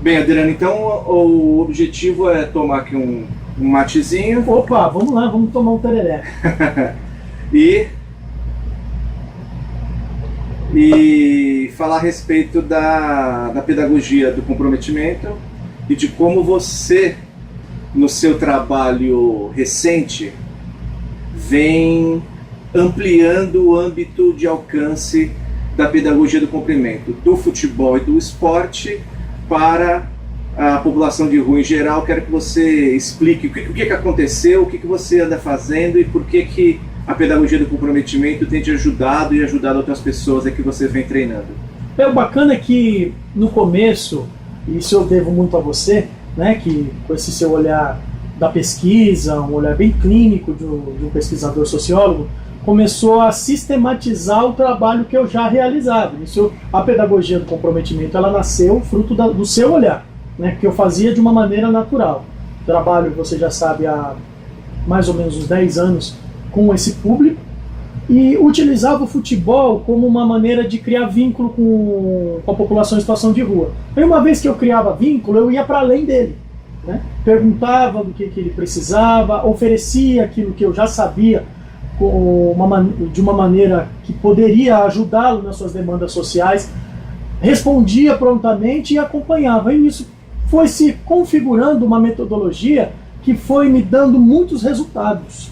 Bem, Adriano, então o objetivo é tomar aqui um matezinho. Opa, vamos lá, vamos tomar um tereré. e falar a respeito da pedagogia do comprometimento e de como você, no seu trabalho recente, vem ampliando o âmbito de alcance da pedagogia do cumprimento, do futebol e do esporte para a população de rua em geral. Quero que você explique o que aconteceu, o que você anda fazendo e por que a pedagogia do comprometimento tem te ajudado e ajudado outras pessoas que você vem treinando. O bacana é que no começo, isso eu devo muito a você, né, que com esse seu olhar da pesquisa, um olhar bem clínico de um pesquisador sociólogo, começou a sistematizar o trabalho que eu já realizava. Isso, a pedagogia do comprometimento, ela nasceu fruto do seu olhar, né, que eu fazia de uma maneira natural. Trabalho, você já sabe, há mais ou menos uns 10 anos com esse público e utilizava o futebol como uma maneira de criar vínculo com a população em situação de rua. E uma vez que eu criava vínculo, eu ia para além dele, né? Perguntava do que ele precisava, oferecia aquilo que eu já sabia de uma maneira que poderia ajudá-lo nas suas demandas sociais, respondia prontamente e acompanhava. E isso foi se configurando uma metodologia que foi me dando muitos resultados.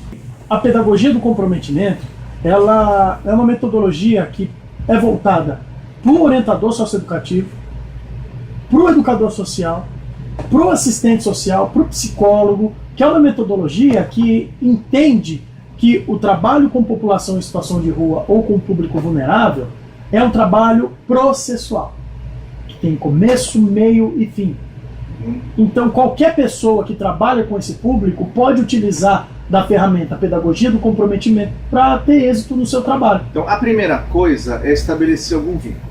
A pedagogia do comprometimento, ela é uma metodologia que é voltada para o orientador socioeducativo, para o educador social, para o assistente social, para o psicólogo, que é uma metodologia que entende que o trabalho com população em situação de rua ou com público vulnerável é um trabalho processual, que tem começo, meio e fim. Então qualquer pessoa que trabalha com esse público pode utilizar da ferramenta pedagogia do comprometimento para ter êxito no seu trabalho. Então a primeira coisa é estabelecer algum vínculo.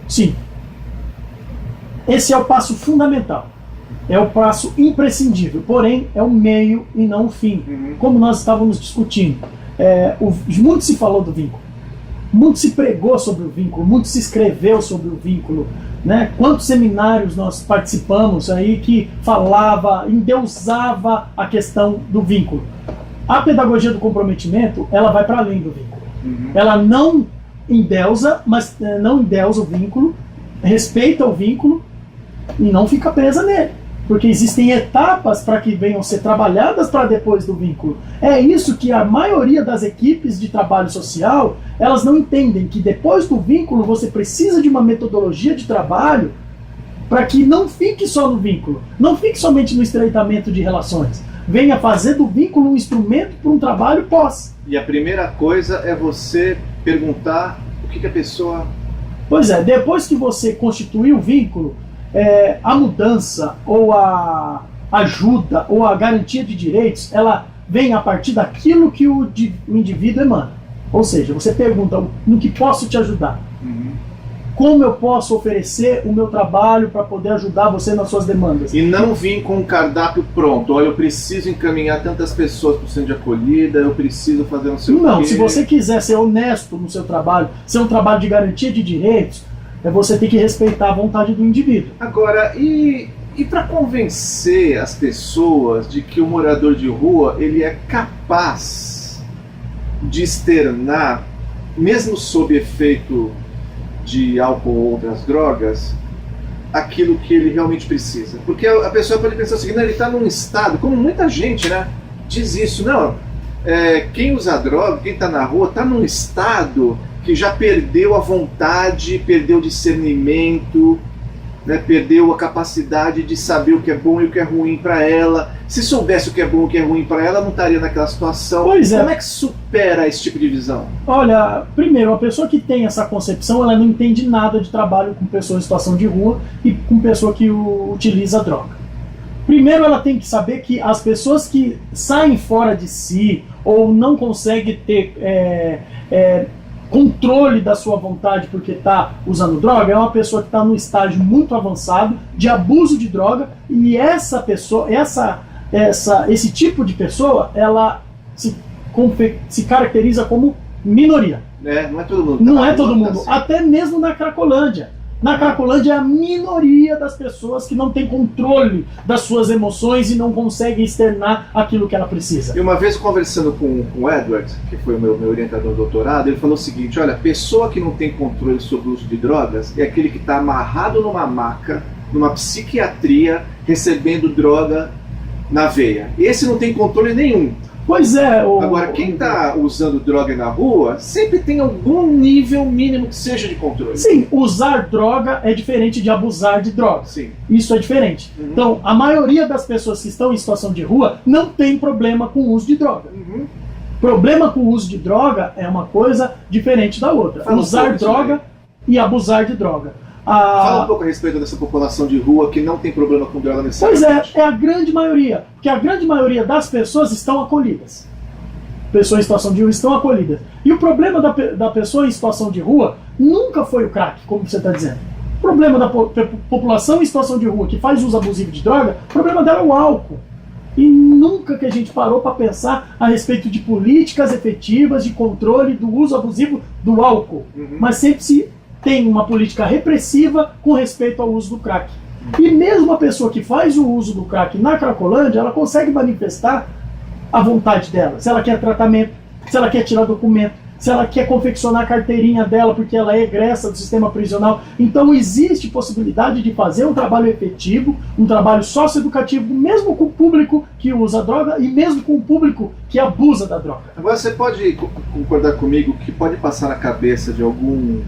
Sim. Esse é o passo fundamental. É o passo imprescindível, porém é o meio e não o fim. Como nós estávamos discutindo, muito se falou do vínculo, muito se pregou sobre o vínculo, muito se escreveu sobre o vínculo, né? Quantos seminários nós participamos aí que falava, endeusava a questão do vínculo. A pedagogia do comprometimento, ela vai para além do vínculo. Ela não endeusa, mas não endeusa o vínculo, respeita o vínculo e não fica presa nele. Porque existem etapas para que venham ser trabalhadas para depois do vínculo. É isso que a maioria das equipes de trabalho social, elas não entendem, que depois do vínculo você precisa de uma metodologia de trabalho para que não fique só no vínculo, não fique somente no estreitamento de relações. Venha fazer do vínculo um instrumento para um trabalho pós. E a primeira coisa é você perguntar o que a pessoa... Pois é, depois que você constituir o vínculo, a mudança ou a ajuda ou a garantia de direitos, ela vem a partir daquilo que o indivíduo emana. Ou seja, você pergunta no que posso te ajudar, como eu posso oferecer o meu trabalho para poder ajudar você nas suas demandas. E não vir com um cardápio pronto. Olha, eu preciso encaminhar tantas pessoas para o centro de acolhida, eu preciso fazer um seu... Não, se você quiser ser honesto no seu trabalho, ser um trabalho de garantia de direitos, você tem que respeitar a vontade do indivíduo. Agora, e para convencer as pessoas de que o morador de rua ele é capaz de externar, mesmo sob efeito de álcool ou outras drogas, aquilo que ele realmente precisa? Porque a pessoa pode pensar o seguinte: não, ele está num estado, como muita gente, né, diz isso, não, quem usa droga, quem está na rua, está num estado que já perdeu a vontade, perdeu o discernimento, né, perdeu a capacidade de saber o que é bom e o que é ruim para ela. Se soubesse o que é bom e o que é ruim para ela, não estaria naquela situação. Pois é. Como é que supera esse tipo de visão? Olha, primeiro, uma pessoa que tem essa concepção, ela não entende nada de trabalho com pessoa em situação de rua e com pessoa que utiliza droga. Primeiro, ela tem que saber que as pessoas que saem fora de si ou não conseguem ter controle da sua vontade porque está usando droga, é uma pessoa que está num estágio muito avançado de abuso de droga, e essa pessoa, esse tipo de pessoa, ela se caracteriza como minoria. Não é todo mundo. Não é todo mundo. Até mesmo na Cracolândia. Na Cracolândia é a minoria das pessoas que não tem controle das suas emoções e não conseguem externar aquilo que ela precisa. E uma vez conversando com o Edward, que foi o meu orientador do doutorado, ele falou o seguinte: olha, a pessoa que não tem controle sobre o uso de drogas é aquele que está amarrado numa maca, numa psiquiatria, recebendo droga na veia. Esse não tem controle nenhum. Pois é. Agora, quem está usando droga na rua sempre tem algum nível mínimo que seja de controle. Sim, usar droga é diferente de abusar de droga. Sim. Isso é diferente. Então, a maioria das pessoas que estão em situação de rua não tem problema com o uso de droga. Problema com o uso de droga é uma coisa diferente da outra. Fala usar droga e abusar de droga. Fala um pouco a respeito dessa população de rua que não tem problema com droga necessariamente. Pois é a grande maioria. Porque a grande maioria das pessoas estão acolhidas. Pessoas em situação de rua estão acolhidas. E o problema da pessoa em situação de rua nunca foi o crack, como você está dizendo. O problema da população em situação de rua que faz uso abusivo de droga, o problema dela é o álcool. E nunca que a gente parou para pensar a respeito de políticas efetivas de controle do uso abusivo do álcool. Mas sempre se tem uma política repressiva com respeito ao uso do crack. E mesmo a pessoa que faz o uso do crack na Cracolândia, ela consegue manifestar a vontade dela. Se ela quer tratamento, se ela quer tirar documento, se ela quer confeccionar a carteirinha dela porque ela é egressa do sistema prisional. Então existe possibilidade de fazer um trabalho efetivo, um trabalho socioeducativo, mesmo com o público que usa droga e mesmo com o público que abusa da droga. Agora você pode concordar comigo que pode passar na cabeça de algum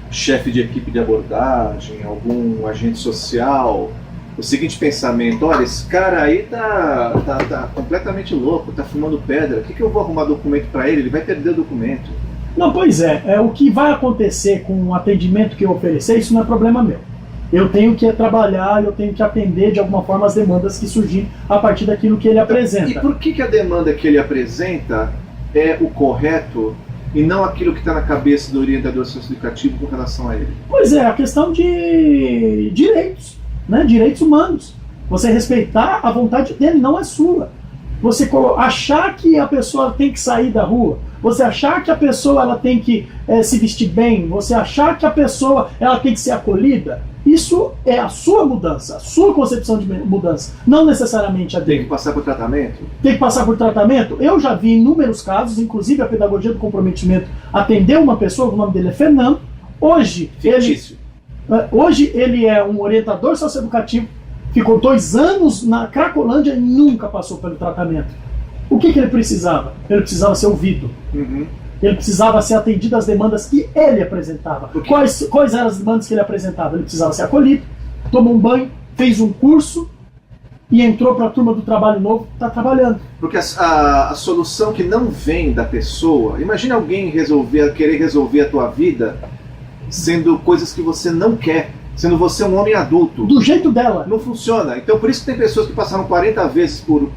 chefe de equipe de abordagem, algum agente social, o seguinte pensamento: olha, esse cara aí tá completamente louco, tá fumando pedra, o que eu vou arrumar documento para ele? Ele vai perder o documento. Não, pois é, o que vai acontecer com o atendimento que eu oferecer, isso não é problema meu. Eu tenho que trabalhar, eu tenho que atender de alguma forma as demandas que surgirem a partir daquilo que ele apresenta. E por que a demanda que ele apresenta é o correto e não aquilo que está na cabeça do orientador socioeducativo com relação a ele? Pois é, a questão de direitos, né? Direitos humanos. Você respeitar a vontade dele, não é sua. Você achar que a pessoa tem que sair da rua, você achar que a pessoa ela tem que se vestir bem, você achar que a pessoa ela tem que ser acolhida, isso é a sua mudança, a sua concepção de mudança, não necessariamente a dele. Tem que passar por tratamento? Tem que passar por tratamento? Eu já vi inúmeros casos, inclusive a pedagogia do comprometimento atendeu uma pessoa, o nome dele é Fernando. Hoje ele é um orientador socioeducativo, ficou 2 anos na Cracolândia e nunca passou pelo tratamento. O que ele precisava? Ele precisava ser ouvido. Ele precisava ser atendido às demandas que ele apresentava. Quais eram as demandas que ele apresentava? Ele precisava ser acolhido, tomou um banho, fez um curso e entrou para a turma do trabalho novo, está trabalhando. Porque a solução que não vem da pessoa, imagina alguém querer resolver a tua vida sendo coisas que você não quer, sendo você um homem adulto. Do jeito dela. Não funciona. Então por isso que tem pessoas que passaram 40 vezes por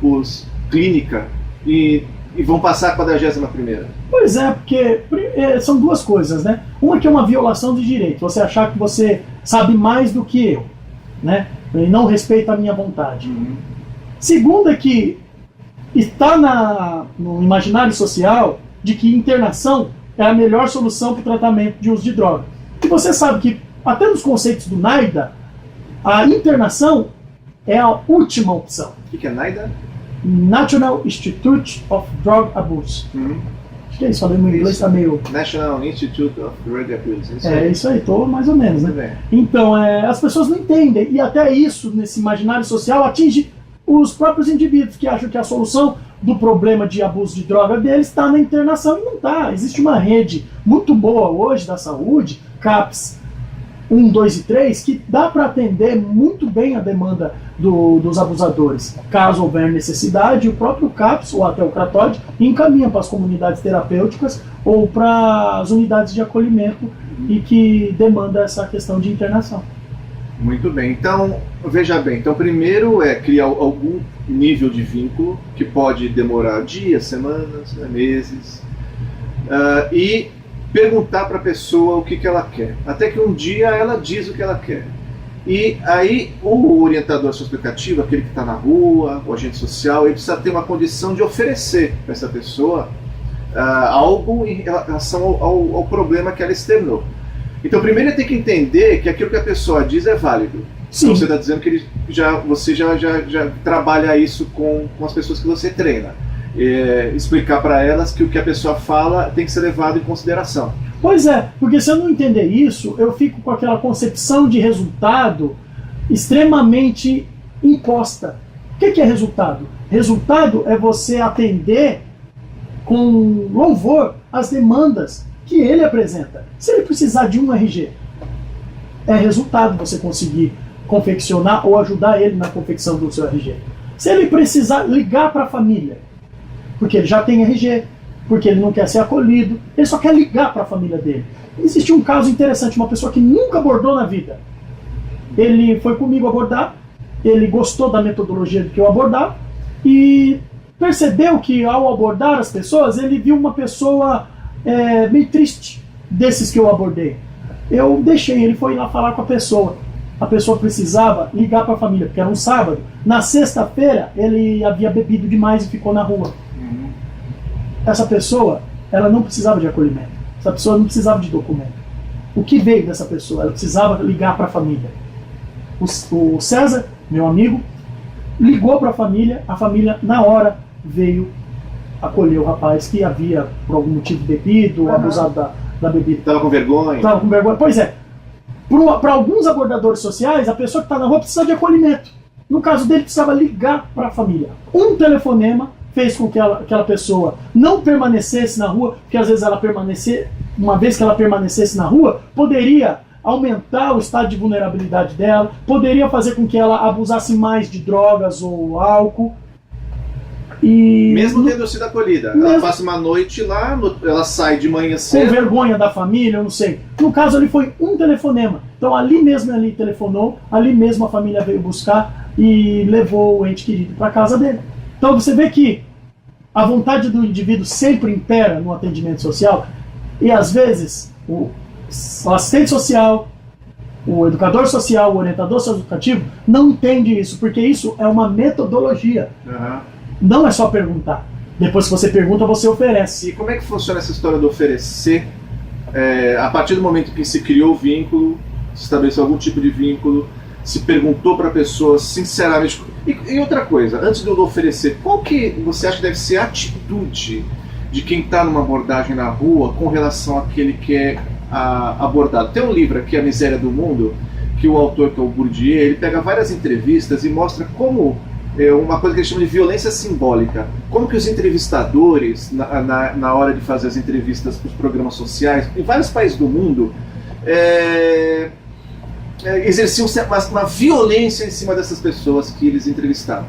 clínica e vão passar a 41ª. Pois é, porque são duas coisas, né? Uma que é uma violação de direito, você achar que você sabe mais do que eu, né? E não respeita a minha vontade. Segunda é que está no imaginário social de que internação é a melhor solução para o tratamento de uso de droga. E você sabe que, até nos conceitos do NAIDA, a internação é a última opção. O que é NAIDA? National Institute of Drug Abuse. Acho que é isso, falei no inglês, está meio... National Institute of Drug Abuse. Isso aí, estou mais ou menos, né? Então, as pessoas não entendem, e até isso, nesse imaginário social, atinge os próprios indivíduos que acham que a solução do problema de abuso de droga deles está na internação, e não está. Existe uma rede muito boa hoje da saúde, CAPS 1, 2 e 3, que dá para atender muito bem a demanda dos abusadores. Caso houver necessidade, o próprio CAPS ou até o CRATOD encaminha para as comunidades terapêuticas ou para as unidades de acolhimento e que demanda essa questão de internação. Muito bem. Então, veja bem. Então, primeiro é criar algum nível de vínculo, que pode demorar dias, semanas, meses, e perguntar para a pessoa o que ela quer. Até que um dia ela diz o que ela quer. E aí o orientador socioeducativo, aquele que está na rua, o agente social, ele precisa ter uma condição de oferecer para essa pessoa algo em relação ao problema que ela externou. Então, primeiro ele tem que entender que aquilo que a pessoa diz é válido. Sim. Então, você está dizendo que você já trabalha isso com as pessoas que você treina. Explicar para elas que o que a pessoa fala tem que ser levado em consideração. Pois é, porque se eu não entender isso, eu fico com aquela concepção de resultado extremamente imposta. O que é resultado? Resultado é você atender com louvor as demandas que ele apresenta. Se ele precisar de um RG, é resultado você conseguir confeccionar ou ajudar ele na confecção do seu RG. Se ele precisar ligar para a família, porque ele já tem RG, porque ele não quer ser acolhido, ele só quer ligar para a família dele. Existe um caso interessante, uma pessoa que nunca abordou na vida. Ele foi comigo abordar, ele gostou da metodologia que eu abordava e percebeu que ao abordar as pessoas, ele viu uma pessoa meio triste desses que eu abordei. Eu deixei, ele foi lá falar com a pessoa. A pessoa precisava ligar para a família, porque era um sábado. Na sexta-feira, ele havia bebido demais e ficou na rua. Essa pessoa, ela não precisava de acolhimento. Essa pessoa não precisava de documento. O que veio dessa pessoa? Ela precisava ligar para a família. O César, meu amigo, ligou para a família na hora veio acolher o rapaz que havia, por algum motivo, bebido, abusado da bebida. Estava com vergonha. Estava com vergonha. Pois é. Para alguns abordadores sociais, a pessoa que está na rua precisa de acolhimento. No caso dele, precisava ligar para a família. Um telefonema fez com que aquela pessoa não permanecesse na rua, porque às vezes uma vez que ela permanecesse na rua, poderia aumentar o estado de vulnerabilidade dela, poderia fazer com que ela abusasse mais de drogas ou álcool. E mesmo tendo sido acolhida, ela passa uma noite lá, ela sai de manhã cedo. Com vergonha da família, eu não sei. No caso ali foi um telefonema. Então ali mesmo ele telefonou, ali mesmo a família veio buscar e levou o ente querido para casa dele. Então você vê que a vontade do indivíduo sempre impera no atendimento social e às vezes o assistente social, o educador social, o orientador socioeducativo não entende isso, porque isso é uma metodologia. Não é só perguntar. Depois que você pergunta, você oferece. E como é que funciona essa história do oferecer? A partir do momento que se criou o vínculo, se estabeleceu algum tipo de vínculo, se perguntou para a pessoa sinceramente... E outra coisa, antes do oferecer, qual que você acha que deve ser a atitude de quem está numa abordagem na rua com relação àquele que é abordado? Tem um livro aqui, A Miséria do Mundo, que o autor, que é o Bourdieu, ele pega várias entrevistas e mostra como... uma coisa que ele chama de violência simbólica. Como que os entrevistadores, na hora de fazer as entrevistas para os programas sociais, em vários países do mundo, exerciam uma violência em cima dessas pessoas que eles entrevistavam.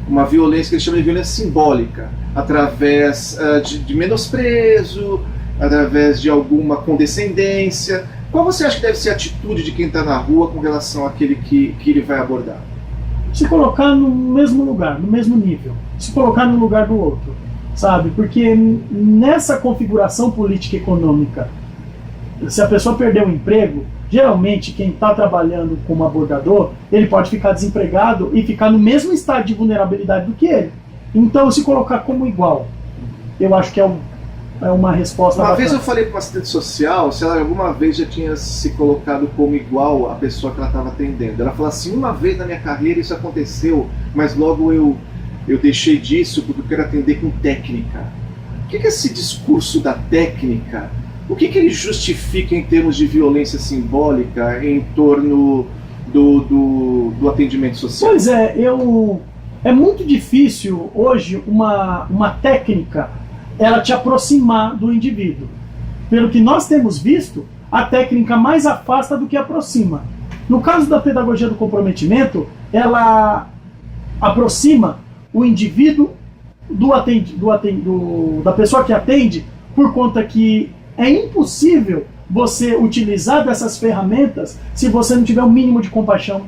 Uma violência que ele chama de violência simbólica, através de menosprezo, através de alguma condescendência. Qual você acha que deve ser a atitude de quem está na rua com relação àquele que ele vai abordar? Se colocar no mesmo lugar, no mesmo nível, se colocar no lugar do outro, sabe? Porque nessa configuração política e econômica, se a pessoa perder o emprego, geralmente quem está trabalhando como abordador, ele pode ficar desempregado e ficar no mesmo estado de vulnerabilidade do que ele. Então, se colocar como igual, eu acho que é uma resposta Uma bacana. vez eu falei com uma assistente social se ela alguma vez já tinha se colocado como igual à pessoa que ela estava atendendo. Ela falou assim: uma vez na minha carreira isso aconteceu, mas logo eu deixei disso porque eu quero atender com técnica. O que é esse discurso da técnica? O que ele justifica em termos de violência simbólica em torno do atendimento social? Pois é, é muito difícil hoje uma técnica ela te aproximar do indivíduo. Pelo que nós temos visto, a técnica mais afasta do que aproxima. No caso da pedagogia do comprometimento, ela aproxima o indivíduo da pessoa que atende, por conta que é impossível você utilizar dessas ferramentas se você não tiver um mínimo de compaixão,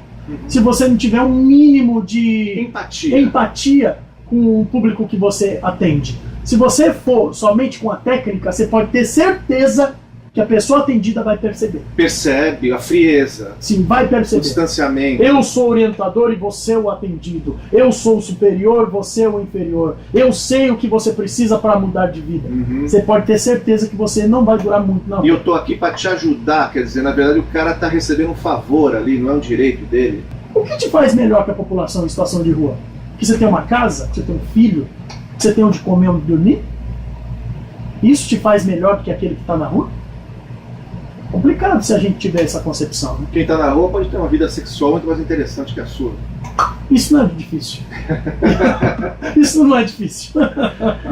se você não tiver um mínimo de empatia com o público que você atende. Se você for somente com a técnica, você pode ter certeza que a pessoa atendida vai perceber. Percebe a frieza, Sim, vai o perceber. distanciamento. Eu sou o orientador e você é o atendido. Eu sou o superior, você é o inferior. Eu sei o que você precisa para mudar de vida. Você pode ter certeza que você não vai durar muito, não. E eu tô aqui para te ajudar, quer dizer, na verdade o cara tá recebendo um favor ali, não é um direito dele. O que te faz melhor que a população em situação de rua? Que você tem uma casa, que você tem um filho, que você tem onde comer, onde dormir? Isso te faz melhor do que aquele que está na rua? Complicado se a gente tiver essa concepção, né? Quem tá na rua pode ter uma vida sexual muito mais interessante que a sua. Isso não é difícil. Isso não é difícil.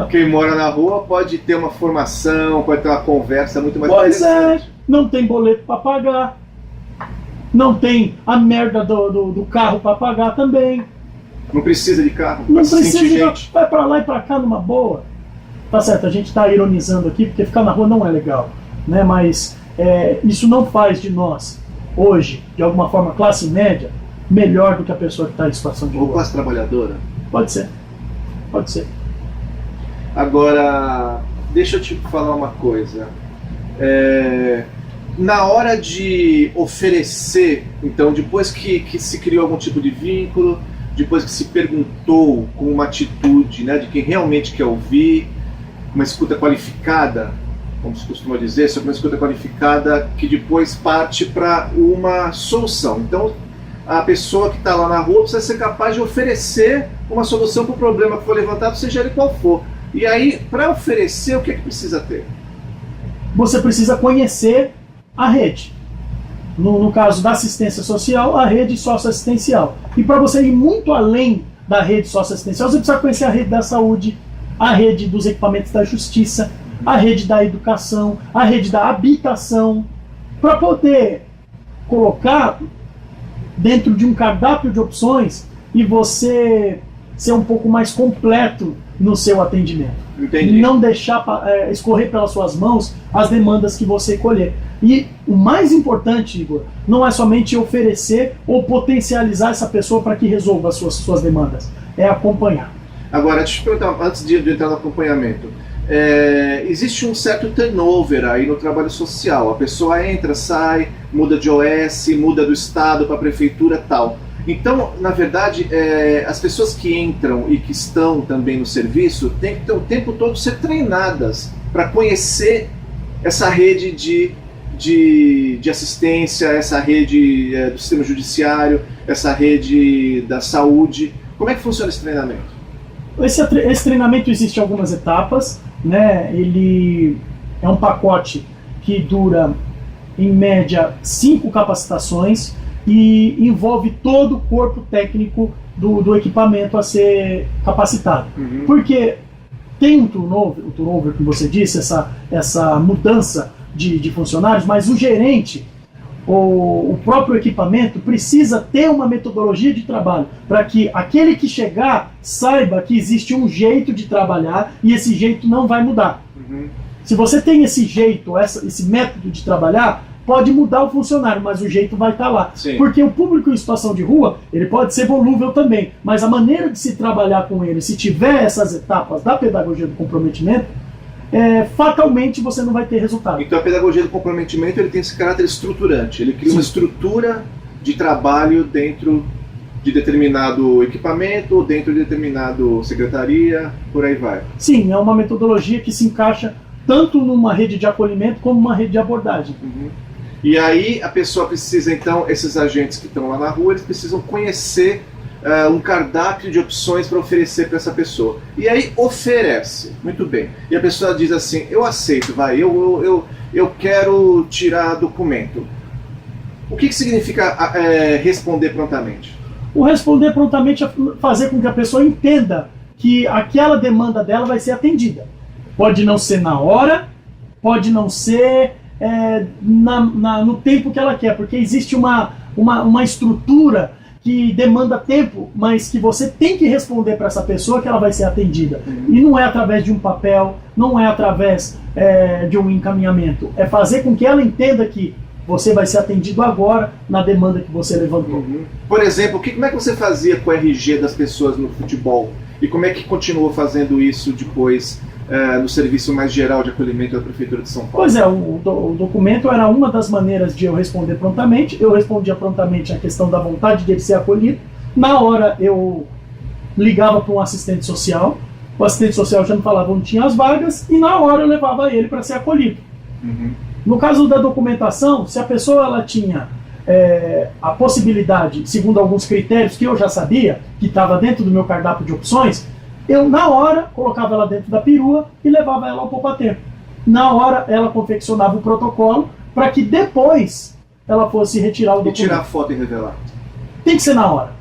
Quem mora na rua pode ter uma formação, pode ter uma conversa muito mais Pois interessante. é, não tem boleto para pagar. Não tem a merda do carro para pagar também. Não precisa de carro, Não pra se precisa sentir de... gente. Vai para lá e para cá numa boa. Tá certo, a gente está ironizando aqui porque ficar na rua não é legal, né? Mas isso não faz de nós, hoje, de alguma forma, classe média, melhor do que a pessoa que está em situação de Ou rua. classe trabalhadora. Pode ser. Pode ser. Agora, deixa eu te falar uma coisa. Na hora de oferecer, então, depois que se criou algum tipo de vínculo, depois que se perguntou com uma atitude, né, de quem realmente quer ouvir, uma escuta qualificada, como se costuma dizer, sobre uma escuta qualificada que depois parte para uma solução. Então, a pessoa que está lá na rua precisa ser capaz de oferecer uma solução para o problema que for levantado, seja ele qual for. E aí, para oferecer, o que é que precisa ter? Você precisa conhecer a rede. No caso da assistência social, a rede socioassistencial. E para você ir muito além da rede socioassistencial, você precisa conhecer a rede da saúde, a rede dos equipamentos da justiça, a rede da educação, a rede da habitação, para poder colocar dentro de um cardápio de opções e você ser um pouco mais completo no seu atendimento. Entendi. Não deixar escorrer pelas suas mãos as demandas que você colher. E o mais importante, Igor, não é somente oferecer ou potencializar essa pessoa para que resolva as suas demandas, é acompanhar. Agora, deixa eu te perguntar, antes de entrar no acompanhamento, existe um certo turnover aí no trabalho social. A pessoa entra, sai, muda de OS, muda do estado para a prefeitura e tal. Então, na verdade, as pessoas que entram e que estão também no serviço têm que ter o tempo todo ser treinadas para conhecer essa rede de assistência, essa rede do sistema judiciário, essa rede da saúde. Como é que funciona esse treinamento? Esse treinamento existe em algumas etapas, né? Ele é um pacote que dura, em média, 5 capacitações e envolve todo o corpo técnico do equipamento a ser capacitado. Uhum. Porque tem o turnover que você disse, essa mudança de funcionários, mas o gerente, o próprio equipamento precisa ter uma metodologia de trabalho para que aquele que chegar saiba que existe um jeito de trabalhar e esse jeito não vai mudar. Uhum. Se você tem esse jeito, esse método de trabalhar, pode mudar o funcionário, mas o jeito vai estar lá. Sim. Porque o público em situação de rua, ele pode ser volúvel também, mas a maneira de se trabalhar com ele, se tiver essas etapas da pedagogia do comprometimento, fatalmente você não vai ter resultado. Então a pedagogia do comprometimento ele tem esse caráter estruturante. Ele cria uma estrutura de trabalho dentro de determinado equipamento, dentro de determinado secretaria, por aí vai. Sim, é uma metodologia que se encaixa tanto numa rede de acolhimento como numa rede de abordagem. Uhum. E aí a pessoa precisa, então, esses agentes que estão lá na rua, eles precisam conhecer um cardápio de opções para oferecer para essa pessoa. E aí oferece, muito bem. E a pessoa diz assim, eu aceito, eu quero tirar documento. O que significa responder prontamente? O responder prontamente é fazer com que a pessoa entenda que aquela demanda dela vai ser atendida. Pode não ser na hora, pode não ser no tempo que ela quer, porque existe uma estrutura que demanda tempo, mas que você tem que responder para essa pessoa que ela vai ser atendida. Uhum. E não é através de um papel, não é através de um encaminhamento. É fazer com que ela entenda que você vai ser atendido agora na demanda que você levantou. Uhum. Por exemplo, como é que você fazia com o RG das pessoas no futebol? E como é que continuou fazendo isso depois no serviço mais geral de acolhimento da Prefeitura de São Paulo? Pois é, o documento era uma das maneiras de eu responder prontamente. Eu respondia prontamente a questão da vontade de ele ser acolhido. Na hora eu ligava para um assistente social, o assistente social já me falava onde tinha as vagas, e na hora eu levava ele para ser acolhido. Uhum. No caso da documentação, se a pessoa ela tinha a possibilidade, segundo alguns critérios que eu já sabia, que estava dentro do meu cardápio de opções, eu na hora colocava ela dentro da perua e levava ela ao poupatempo. Na hora ela confeccionava o protocolo para que depois ela fosse retirar o documento. E tirar a foto e revelar? Tem que ser na hora.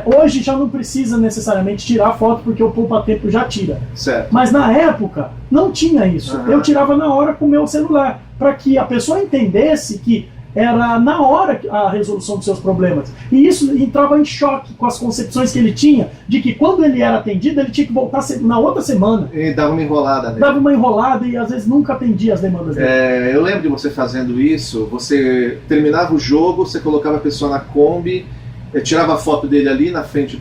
Hoje já não precisa necessariamente tirar a foto, porque o poupa-tempo já tira. Certo. Mas na época não tinha isso. Uhum. Eu tirava na hora com o meu celular, para que a pessoa entendesse que era na hora a resolução dos seus problemas. E isso entrava em choque com as concepções que ele tinha, de que quando ele era atendido, ele tinha que voltar na outra semana. E dava uma enrolada nele. Dava uma enrolada e às vezes nunca atendia as demandas dele. Eu lembro de você fazendo isso. Você terminava o jogo, você colocava a pessoa na Kombi, tirava a foto dele ali na frente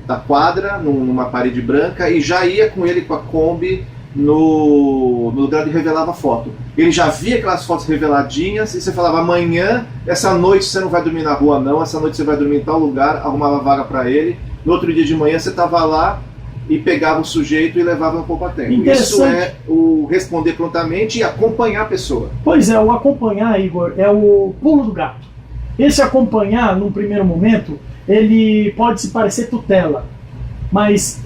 da quadra, numa parede branca, e já ia com ele com a Kombi no lugar de revelava a foto. Ele já via aquelas fotos reveladinhas e você falava: amanhã, essa noite você não vai dormir na rua não, essa noite você vai dormir em tal lugar, arrumava vaga para ele. No outro dia de manhã você estava lá e pegava o sujeito e levava no poupa-tempo. Isso é o responder prontamente e acompanhar a pessoa. Pois é, o acompanhar, Igor, é o pulo do gato. Esse acompanhar, num primeiro momento, ele pode se parecer tutela, mas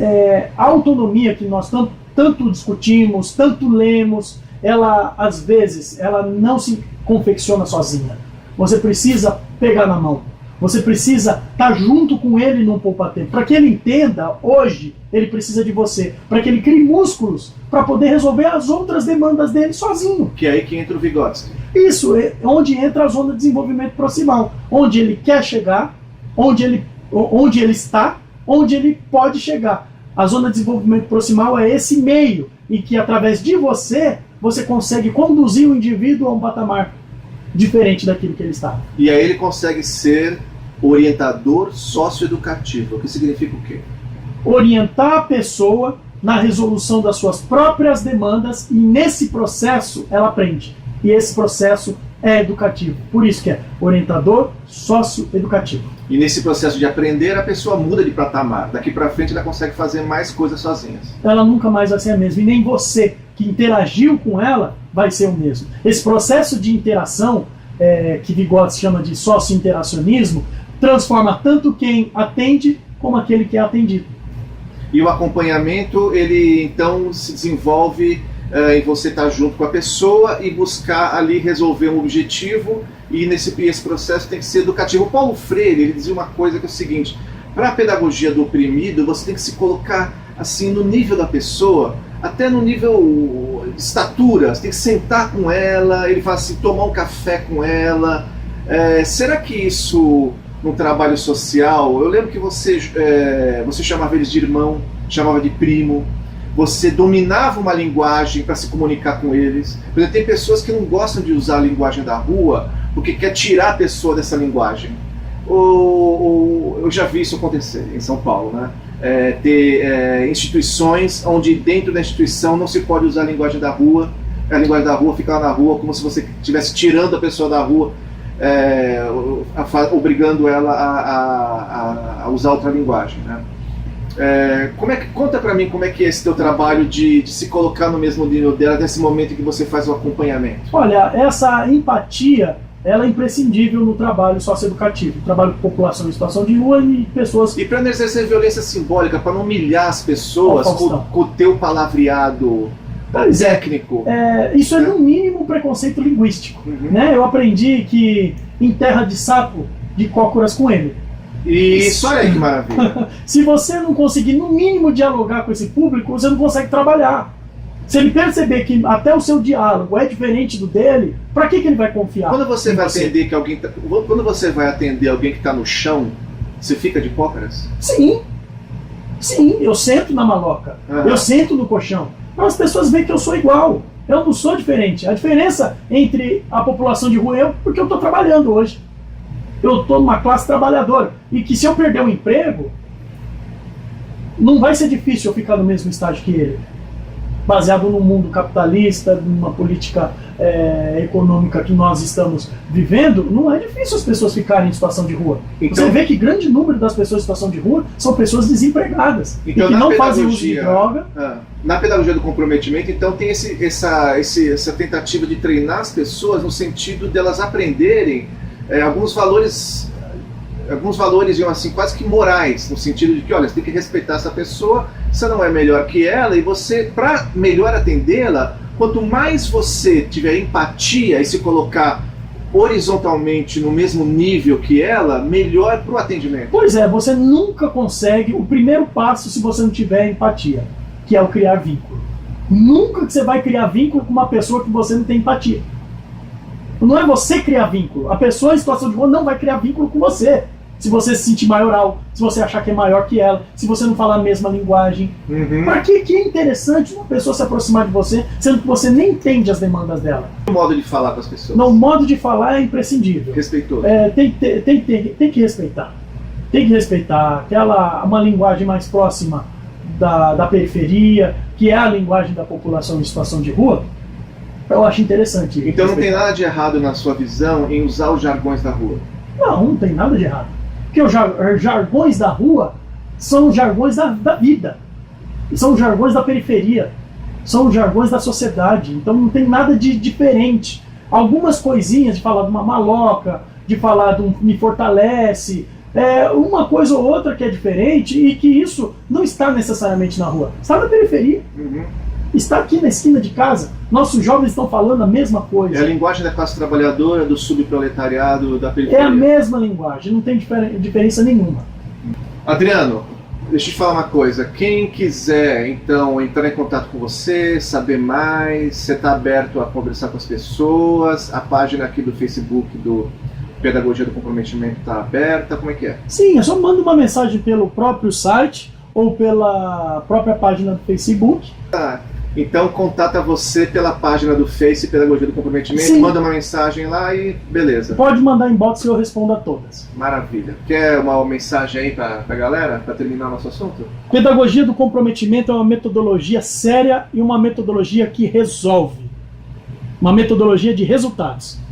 a autonomia que nós tanto discutimos, tanto lemos, ela, às vezes, ela não se confecciona sozinha. Você precisa pegar na mão. Você precisa estar junto com ele num poupa-tempo. Para que ele entenda, hoje, ele precisa de você. Para que ele crie músculos para poder resolver as outras demandas dele sozinho. Que é aí que entra o Vygotsky. Isso, é onde entra a zona de desenvolvimento proximal. Onde ele quer chegar, onde ele está, onde ele pode chegar. A zona de desenvolvimento proximal é esse meio em que, através de você consegue conduzir o indivíduo a um patamar diferente daquilo que ele está. E aí ele consegue ser orientador socioeducativo. O que significa o quê? Orientar a pessoa na resolução das suas próprias demandas, e nesse processo ela aprende. E esse processo é educativo. Por isso que é orientador socioeducativo. E nesse processo de aprender, a pessoa muda de patamar. Daqui para frente ela consegue fazer mais coisas sozinha. Ela nunca mais vai ser a mesma. E nem você que interagiu com ela vai ser o mesmo. Esse processo de interação, que Vygotsky chama de socio-interacionismo, transforma tanto quem atende como aquele que é atendido. E o acompanhamento, ele então se desenvolve em você estar junto com a pessoa e buscar ali resolver um objetivo, e esse processo tem que ser educativo. O Paulo Freire, ele dizia uma coisa que é o seguinte: para a pedagogia do oprimido, você tem que se colocar assim no nível da pessoa, até no nível de estatura, você tem que sentar com ela, ele fala assim, tomar um café com ela. Será que isso, no trabalho social, eu lembro que você chamava eles de irmão, chamava de primo, você dominava uma linguagem para se comunicar com eles. Por exemplo, tem pessoas que não gostam de usar a linguagem da rua porque quer tirar a pessoa dessa linguagem. Eu já vi isso acontecer em São Paulo, né? Ter instituições onde dentro da instituição não se pode usar a linguagem da rua. A linguagem da rua fica lá na rua como se você estivesse tirando a pessoa da rua, obrigando ela a usar outra linguagem, né? Conta pra mim como é que é esse teu trabalho de se colocar no mesmo nível dela nesse momento em que você faz o acompanhamento. Olha, essa empatia, ela é imprescindível no trabalho socioeducativo, trabalho com população em situação de rua e pessoas... E para não exercer violência simbólica, para não humilhar as pessoas com o teu palavreado técnico. Isso é no mínimo preconceito linguístico. Uhum. Né? Eu aprendi que em terra de sapo, de cócoras com M. Isso, olha aí que maravilha. Se você não conseguir, no mínimo, dialogar com esse público, você não consegue trabalhar. Se ele perceber que até o seu diálogo é diferente do dele, para que ele vai confiar? Quando você vai atender alguém que está no chão, você fica de cócoras? Sim, eu sento na maloca, eu sento no colchão. Mas as pessoas veem que eu sou igual, eu não sou diferente. A diferença entre a população de rua porque eu estou trabalhando hoje. Eu estou numa classe trabalhadora. E que se eu perder o emprego, não vai ser difícil eu ficar no mesmo estágio que ele. baseado no mundo capitalista, numa política econômica que nós estamos vivendo, não é difícil as pessoas ficarem em situação de rua. Então, você vê que grande número das pessoas em situação de rua são pessoas desempregadas, então, e que não fazem uso de droga. Na pedagogia do comprometimento, então, tem essa tentativa de treinar as pessoas no sentido delas aprenderem alguns valores, assim, quase que morais, no sentido de que, olha, você tem que respeitar essa pessoa, você não é melhor que ela, e você, para melhor atendê-la, quanto mais você tiver empatia e se colocar horizontalmente no mesmo nível que ela, melhor para o atendimento. Pois é, você nunca consegue o primeiro passo se você não tiver empatia, que é o criar vínculo. Nunca que você vai criar vínculo com uma pessoa que você não tem empatia. Não é você criar vínculo. A pessoa em situação de rua não vai criar vínculo com você. Se você se sentir maioral, se você achar que é maior que ela, se você não falar a mesma linguagem. Para que é interessante uma pessoa se aproximar de você, sendo que você nem entende as demandas dela? O modo de falar com as pessoas. Não, o modo de falar é imprescindível. Respeitoso. Tem que respeitar. Tem que respeitar. Uma linguagem mais próxima da periferia, que é a linguagem da população em situação de rua, eu acho interessante. Então não tem nada de errado na sua visão em usar os jargões da rua? Não tem nada de errado. Porque os jargões da rua são os jargões da vida. São os jargões da periferia. São os jargões da sociedade. Então não tem nada de diferente. Algumas coisinhas de falar de uma maloca, de falar de um me fortalece, uma coisa ou outra que é diferente e que isso não está necessariamente na rua. Está na periferia. Está aqui na esquina de casa. Nossos jovens estão falando a mesma coisa. É a linguagem da classe trabalhadora, do subproletariado, da periferia. É a mesma linguagem, não tem diferença nenhuma. Adriano, deixa eu te falar uma coisa. Quem quiser, então, entrar em contato com você, saber mais, você está aberto a conversar com as pessoas, a página aqui do Facebook do Pedagogia do Comprometimento está aberta, como é que é? Sim, eu só mando uma mensagem pelo próprio site ou pela própria página do Facebook. Então contata você pela página do Face Pedagogia do Comprometimento, Sim. Manda uma mensagem lá e beleza. Pode mandar inbox e eu respondo a todas. Maravilha. Quer uma mensagem aí pra galera, para terminar nosso assunto? Pedagogia do Comprometimento é uma metodologia séria e uma metodologia que resolve. Uma metodologia de resultados.